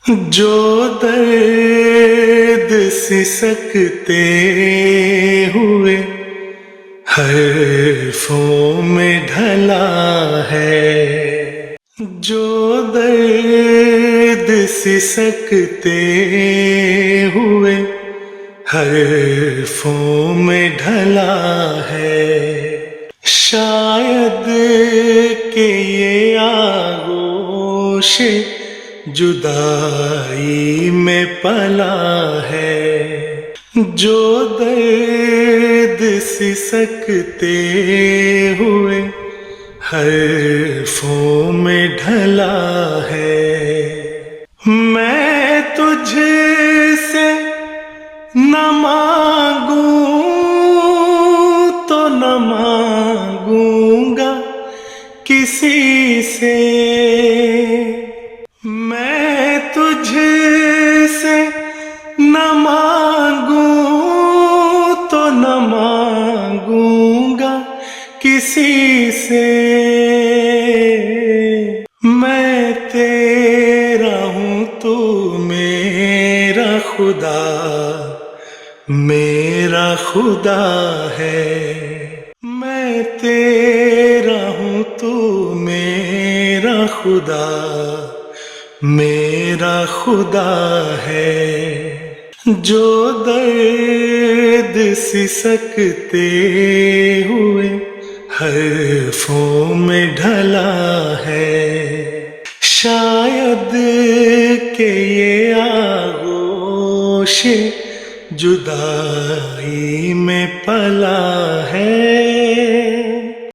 جو درد سسکتے ہوئے حرفوں میں ڈھلا ہے، جو درد سسکتے ہوئے حرفوں میں ڈھلا ہے، شاید کہ یہ آغوش جدائی میں پلا ہے، جو درد سسکتے ہوئے حرفوں میں ڈھلا ہے۔ میں تجھ سے نہ مانگوں تو نہ مانگوں گا کسی سے، میں تجھ سے نہ مانگوں تو نہ مانگوں گا کسی سے، میں تیرا ہوں تو میرا خدا میرا خدا ہے، میں تیرا ہوں تو میرا خدا میرا خدا ہے، جو درد سسکتے ہوئے حرفوں میں ڈھلا ہے، شاید کہ یہ آغوش جدائی میں پلا ہے۔